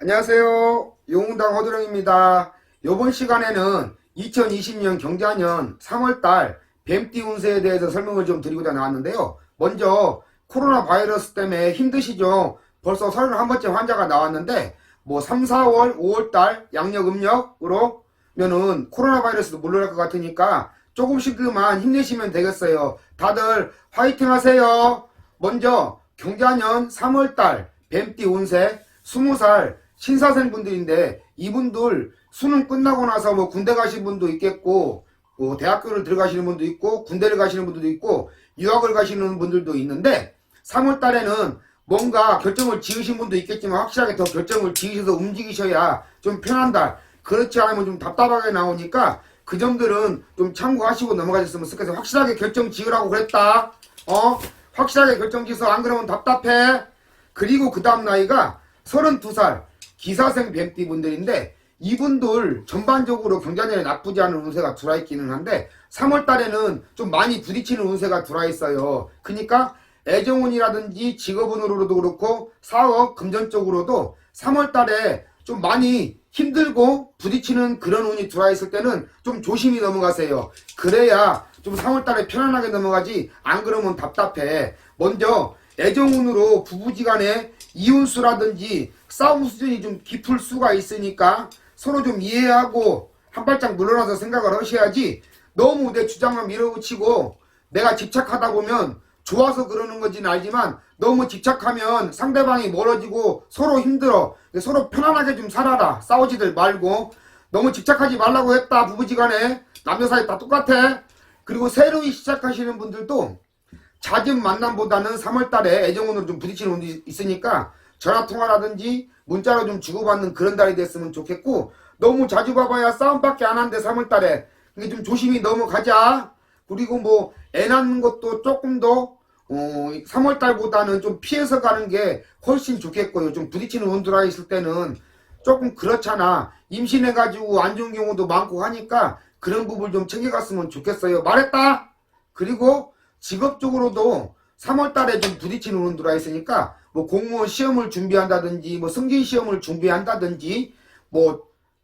안녕하세요. 용운당 허드령입니다. 이번 시간에는 2020년 경자년 3월달 뱀띠 운세에 대해서 설명을 좀 드리고자 나왔는데요. 먼저 코로나 바이러스 때문에 힘드시죠? 벌써 31번째 환자가 나왔는데 3, 4월, 5월달 양력 음력으로 면은 코로나 바이러스도 물러날 것 같으니까 조금씩만 힘내시면 되겠어요. 다들 화이팅 하세요. 먼저 경자년 3월달 뱀띠 운세 20살 신사생 분들인데, 이분들 수능 끝나고 나서 군대 가신 분도 있겠고, 대학교를 들어가시는 분도 있고, 군대를 가시는 분들도 있고, 유학을 가시는 분들도 있는데, 3월 달에는 뭔가 결정을 지으신 분도 있겠지만 확실하게 더 결정을 지으셔서 움직이셔야 좀 편한 달. 그렇지 않으면 좀 답답하게 나오니까 그 점들은 좀 참고하시고 넘어가셨으면 좋겠어요. 확실하게 결정 지으라고 그랬다. 확실하게 결정 지어서 안 그러면 답답해. 그리고 그 다음 나이가 32살 기사생 뱀띠 분들인데, 이분들 전반적으로 경자년에 나쁘지 않은 운세가 들어와 있기는 한데 3월 달에는 좀 많이 부딪히는 운세가 들어와 있어요. 그러니까 애정운이라든지 직업운으로도 그렇고 사업, 금전 쪽으로도 3월 달에 좀 많이 힘들고 부딪히는 그런 운이 들어와 있을 때는 좀 조심히 넘어가세요. 그래야 좀 3월 달에 편안하게 넘어가지, 안 그러면 답답해. 먼저 애정운으로 부부지간에 이혼수라든지 싸움 수준이 좀 깊을 수가 있으니까 서로 좀 이해하고 한 발짝 물러나서 생각을 하셔야지, 너무 내 주장만 밀어붙이고 내가 집착하다 보면 좋아서 그러는 건지는 알지만 너무 집착하면 상대방이 멀어지고 서로 힘들어. 서로 편안하게 좀 살아라. 싸우지들 말고. 너무 집착하지 말라고 했다. 부부지간에 남녀 사이 다 똑같아. 그리고 새로이 시작하시는 분들도 잦은 만남보다는 3월달에 애정운으로 좀 부딪히는 운이 있으니까 전화통화라든지 문자로 좀 주고받는 그런 달이 됐으면 좋겠고, 너무 자주 봐봐야 싸움밖에 안 한대 3월달에. 그게 좀 조심히 넘어가자. 그리고 애 낳는 것도 조금 더 3월달보다는 좀 피해서 가는 게 훨씬 좋겠고요. 좀 부딪히는 운 들어와 있을 때는 조금 그렇잖아. 임신해가지고 안 좋은 경우도 많고 하니까 그런 부분 좀 챙겨갔으면 좋겠어요. 말했다. 그리고 직업적으로도 3월달에 좀 부딪히는 운 들어와 있으니까 공무원 시험을 준비한다든지 승진 시험을 준비한다든지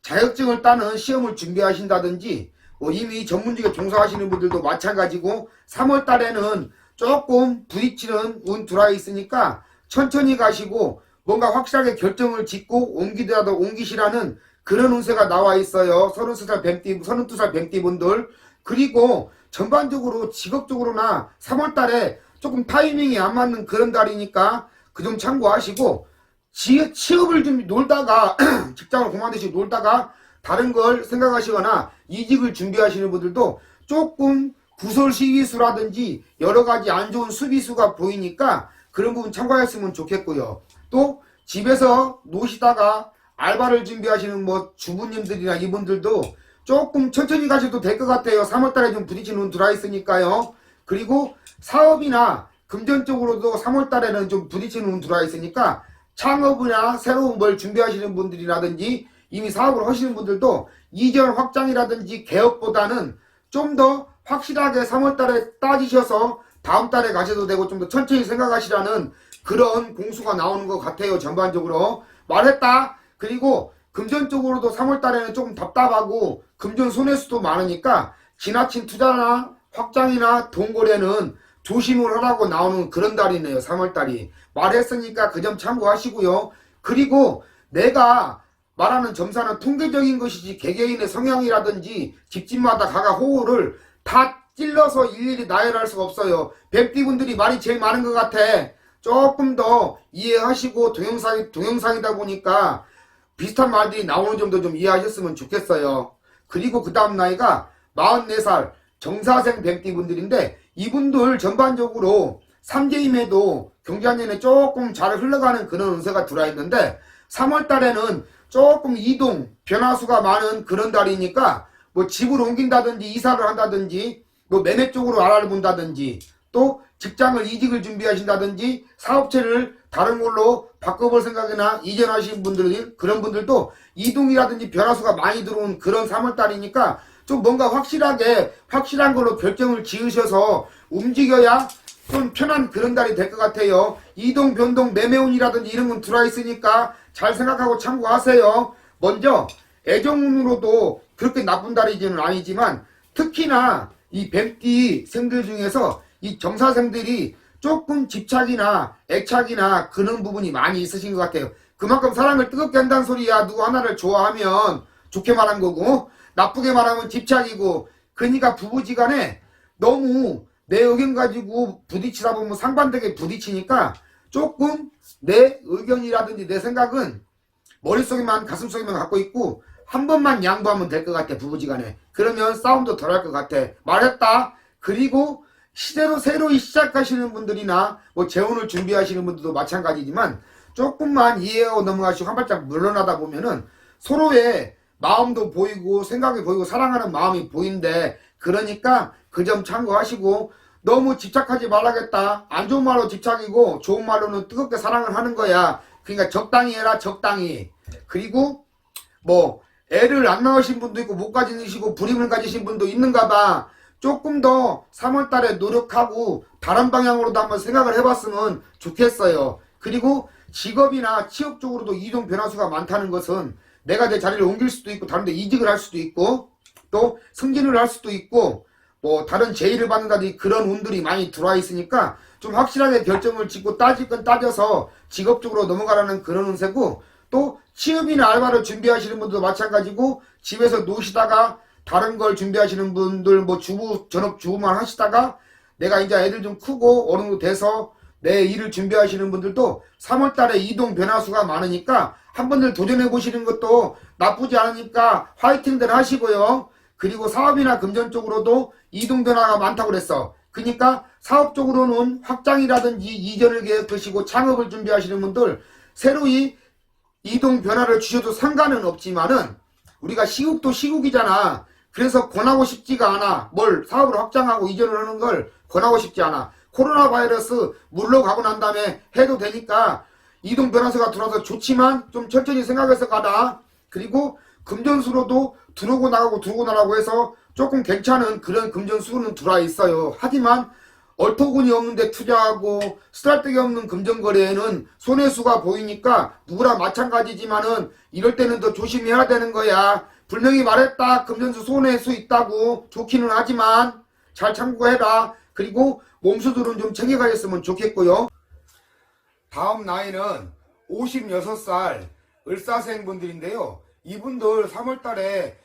자격증을 따는 시험을 준비하신다든지 이미 전문직에 종사하시는 분들도 마찬가지고 3월달에는 조금 부딪히는 운 들어와 있으니까 천천히 가시고 뭔가 확실하게 결정을 짓고 옮기더라도 옮기시라는 그런 운세가 나와 있어요. 32살 뱀띠 분들. 그리고 전반적으로 직업적으로나 3월달에 조금 타이밍이 안 맞는 그런 달이니까 그 점 참고하시고, 취업을 좀 놀다가 직장을 그만두시고 놀다가 다른 걸 생각하시거나 이직을 준비하시는 분들도 조금 구설 시위수라든지 여러 가지 안 좋은 수비수가 보이니까 그런 부분 참고하셨으면 좋겠고요. 또 집에서 노시다가 알바를 준비하시는 주부님들이나 이분들도 조금 천천히 가셔도 될 것 같아요. 3월달에 좀 부딪히는 운 들어와 있으니까요. 그리고 사업이나 금전적으로도 3월달에는 좀 부딪히는 운 들어와 있으니까 창업이나 새로운 뭘 준비하시는 분들이라든지 이미 사업을 하시는 분들도 이전 확장이라든지 개업보다는 좀 더 확실하게 3월달에 따지셔서 다음 달에 가셔도 되고 좀 더 천천히 생각하시라는 그런 공수가 나오는 것 같아요. 전반적으로 말했다. 그리고 금전적으로도 3월달에는 조금 답답하고 금전 손해수도 많으니까 지나친 투자나 확장이나 돈거래는 조심을 하라고 나오는 그런 달이네요. 3월달이. 말했으니까 그 점 참고하시고요. 그리고 내가 말하는 점사는 통계적인 것이지 개개인의 성향이라든지 집집마다 각각 호흡을 다 찔러서 일일이 나열할 수가 없어요. 뱀띠분들이 말이 제일 많은 것 같아. 조금 더 이해하시고 동영상이다 보니까 비슷한 말들이 나오는 점도 좀 이해하셨으면 좋겠어요. 그리고 그 다음 나이가 44살 정사생 뱀띠분들인데, 이분들 전반적으로 삼재임에도 경자년에 조금 잘 흘러가는 그런 운세가 들어와 있는데 3월달에는 조금 이동 변화수가 많은 그런 달이니까 집을 옮긴다든지 이사를 한다든지 매매 쪽으로 알아를 본다든지 또 직장을 이직을 준비하신다든지 사업체를 다른 걸로 바꿔볼 생각이나 이전하신 분들이 그런 분들도 이동이라든지 변화수가 많이 들어온 그런 3월달이니까 좀 뭔가 확실한 걸로 결정을 지으셔서 움직여야 좀 편한 그런 달이 될 것 같아요. 이동, 변동, 매매운이라든지 이런 건 들어와 있으니까 잘 생각하고 참고하세요. 먼저 애정운으로도 그렇게 나쁜 달이지는 아니지만 특히나 이 뱀띠 생들 중에서 이 정사생들이 조금 집착이나 애착이나 그런 부분이 많이 있으신 것 같아요. 그만큼 사랑을 뜨겁게 한다는 소리야. 누구 하나를 좋아하면 좋게 말한 거고 나쁘게 말하면 집착이고, 그러니까 부부지간에 너무 내 의견 가지고 부딪히다 보면 상반되게 부딪히니까 조금 내 의견이라든지 내 생각은 머릿속에만 가슴속에만 갖고 있고 한 번만 양보하면 될 것 같아. 부부지간에 그러면 싸움도 덜 할 것 같아. 말했다. 그리고 시대로 새로 시작하시는 분들이나 뭐 재혼을 준비하시는 분들도 마찬가지지만 조금만 이해하고 넘어가시고 한 발짝 물러나다 보면은 서로의 마음도 보이고 생각이 보이고 사랑하는 마음이 보인대. 그러니까 그 점 참고하시고 너무 집착하지 말라겠다. 안 좋은 말로 집착이고 좋은 말로는 뜨겁게 사랑을 하는 거야. 그러니까 적당히 해라. 적당히. 그리고 뭐 애를 안 낳으신 분도 있고 못 가지시고 불임을 가지신 분도 있는가 봐. 조금 더 3월달에 노력하고 다른 방향으로도 한번 생각을 해봤으면 좋겠어요. 그리고 직업이나 취업 쪽으로도 이동 변화수가 많다는 것은 내가 내 자리를 옮길 수도 있고 다른 데 이직을 할 수도 있고 또 승진을 할 수도 있고 뭐 다른 제의를 받는다든지 그런 운들이 많이 들어와 있으니까 좀 확실하게 결정을 짓고 따질 건 따져서 직업 쪽으로 넘어가라는 그런 운세고, 또 취업이나 알바를 준비하시는 분들도 마찬가지고 집에서 노시다가 다른 걸 준비하시는 분들 뭐 주부 전업 주부만 하시다가 내가 이제 애들 좀 크고 어느 정도 돼서 내 일을 준비하시는 분들도 3월달에 이동 변화수가 많으니까 한번들 도전해 보시는 것도 나쁘지 않으니까 화이팅들 하시고요. 그리고 사업이나 금전 쪽으로도 이동 변화가 많다고 그랬어. 그러니까 사업 쪽으로는 확장이라든지 이전을 계획하시고 창업을 준비하시는 분들 새로이 이동 변화를 주셔도 상관은 없지만은 우리가 시국도 시국이잖아. 그래서 권하고 싶지가 않아. 뭘 사업을 확장하고 이전을 하는 걸 권하고 싶지 않아. 코로나 바이러스 물러가고 난 다음에 해도 되니까 이동 변화세가 들어와서 좋지만 좀 천천히 생각해서 가라. 그리고 금전수로도 들어오고 나가고 해서 조금 괜찮은 그런 금전수로는 들어와 있어요. 하지만 얼토군이 없는데 투자하고 쓰잘데기 없는 금전거래에는 손해수가 보이니까 누구나 마찬가지지만은 이럴 때는 더 조심해야 되는 거야. 분명히 말했다. 금전수 손해수 있다고. 좋기는 하지만 잘 참고해라. 그리고 몸수들은 좀 챙겨가셨으면 좋겠고요. 다음 나이는 56살 을사생 분들인데요. 이분들 3월달에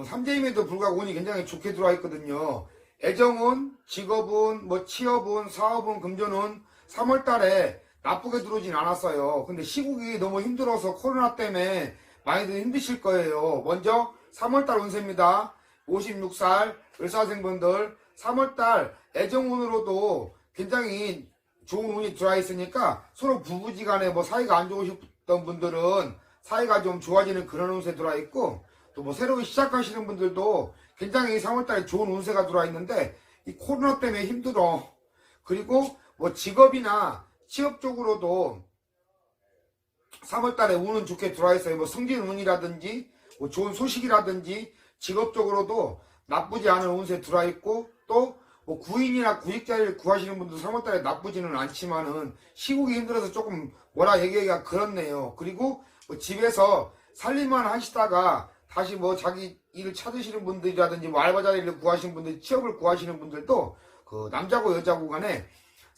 삼재임에도 불구하고 운이 굉장히 좋게 들어와 있거든요. 애정운, 직업운, 뭐 취업운, 사업운, 금전운 3월달에 나쁘게 들어오진 않았어요. 근데 시국이 너무 힘들어서 코로나 때문에 많이들 힘드실 거예요. 먼저 3월달 운세입니다. 56살 을사생분들 3월달 애정운으로도 굉장히 좋은 운이 들어와 있으니까 서로 부부지간에 뭐 사이가 안 좋으셨던 분들은 사이가 좀 좋아지는 그런 운세 들어와 있고, 또 뭐 새로 시작하시는 분들도 굉장히 3월달에 좋은 운세가 들어와 있는데 이 코로나 때문에 힘들어. 그리고 뭐 직업이나 취업 쪽으로도 3월달에 운은 좋게 들어와 있어요. 뭐 승진 운이라든지 뭐 좋은 소식이라든지 직업적으로도 나쁘지 않은 운세 들어와 있고, 또 뭐 구인이나 구직자를 구하시는 분도 3월달에 나쁘지는 않지만은 시국이 힘들어서 조금 뭐라 얘기하기가 그렇네요. 그리고 뭐 집에서 살림만 하시다가 다시 뭐 자기 일을 찾으시는 분들이라든지 뭐 알바 자리를 구하시는 분들, 취업을 구하시는 분들도 그 남자고 여자고 간에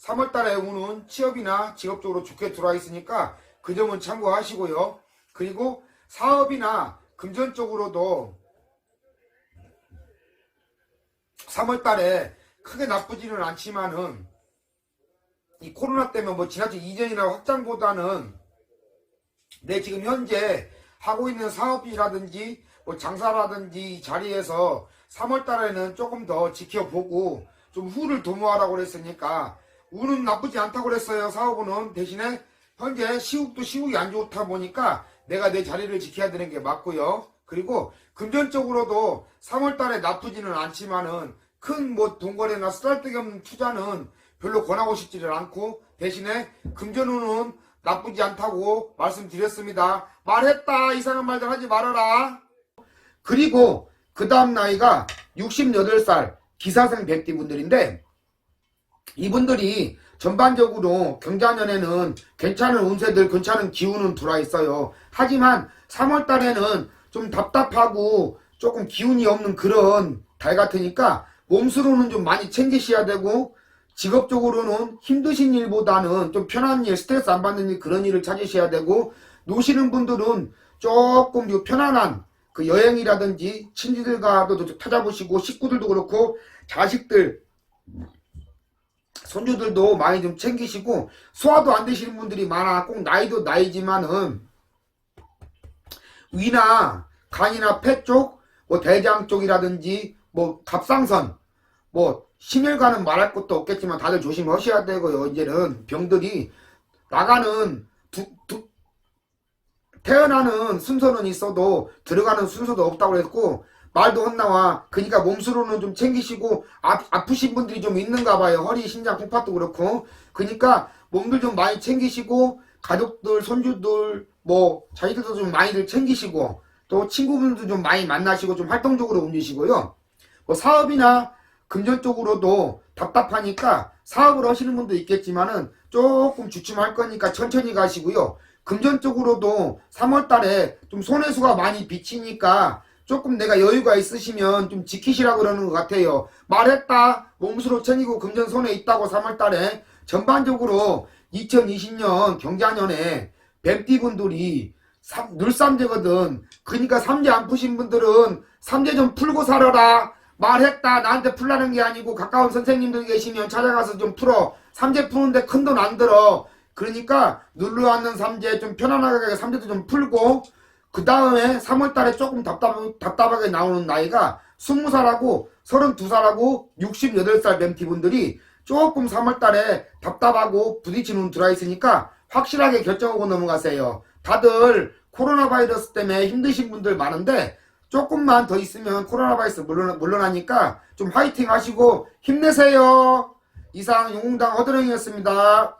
3월달에 운은 취업이나 직업 쪽으로 좋게 들어와 있으니까 그 점은 참고하시고요. 그리고 사업이나 금전 쪽으로도 3월달에 크게 나쁘지는 않지만은 이 코로나 때문에 뭐 지나친 이전이나 확장보다는 내 지금 현재 하고 있는 사업이라든지 뭐 장사라든지 자리에서 3월달에는 조금 더 지켜보고 좀 후를 도모하라고 그랬으니까 운은 나쁘지 않다고 그랬어요. 사업은 대신에 현재 시국도 시국이 안 좋다 보니까 내가 내 자리를 지켜야 되는 게 맞고요. 그리고 금전적으로도 3월달에 나쁘지는 않지만은 큰 뭐 돈거래나 쓰잘데기 없는 투자는 별로 권하고 싶지를 않고, 대신에 금전운은 나쁘지 않다고 말씀드렸습니다. 말했다. 이상한 말들 하지 말아라. 그리고 그 다음 나이가 68살 기사생 백띠 분들인데 이분들이 전반적으로 경자년에는 괜찮은 운세들, 괜찮은 기운은 들어와 있어요. 하지만 3월 달에는 좀 답답하고 조금 기운이 없는 그런 달 같으니까 몸수로는 좀 많이 챙기셔야 되고, 직업적으로는 힘드신 일보다는 좀 편한 일, 스트레스 안 받는 일, 그런 일을 찾으셔야 되고, 노시는 분들은 조금 편안한 그 여행이라든지 친지들과도 찾아보시고, 식구들도 그렇고 자식들, 손주들도 많이 좀 챙기시고, 소화도 안 되시는 분들이 많아. 꼭 나이도 나이지만은 위나 간이나 폐 쪽, 뭐 대장 쪽이라든지 뭐 갑상선, 뭐 심혈관은 말할 것도 없겠지만 다들 조심하셔야 되고요. 이제는 병들이 나가는 태어나는 순서는 있어도 들어가는 순서도 없다고 그랬고, 말도 헛나와. 그러니까 몸수로는 좀 챙기시고, 아프신 분들이 좀 있는가 봐요. 허리, 심장, 콩팥도 그렇고. 그러니까 몸들 좀 많이 챙기시고, 가족들, 손주들, 뭐 자기들도 좀 많이들 챙기시고, 또 친구분들도 좀 많이 만나시고 좀 활동적으로 움직이시고요. 뭐 사업이나 금전 쪽으로도 답답하니까 사업을 하시는 분도 있겠지만은 조금 주춤할 거니까 천천히 가시고요. 금전 쪽으로도 3월 달에 좀 손해수가 많이 비치니까 조금 내가 여유가 있으시면 좀 지키시라 그러는 것 같아요. 말했다. 몸수로 챙기고 금전 손해 있다고 3월 달에. 전반적으로 2020년 경자년에 뱀띠분들이 늘삼재거든. 그러니까 삼재 안 푸신 분들은 삼재 좀 풀고 살아라. 말했다. 나한테 풀라는 게 아니고 가까운 선생님들 계시면 찾아가서 좀 풀어. 삼재 푸는데 큰 돈 안 들어. 그러니까 눌러앉는 삼재 좀 편안하게 삼재도 좀 풀고, 그 다음에 3월달에 조금 답답하게 나오는 나이가 20살하고 32살하고 68살 뱀티분들이 조금 3월달에 답답하고 부딪히는 들어와 있으니까 확실하게 결정하고 넘어가세요. 다들 코로나 바이러스 때문에 힘드신 분들 많은데 조금만 더 있으면 코로나 바이러스 물러나니까 좀 화이팅 하시고 힘내세요. 이상 용웅당 허드렁이었습니다.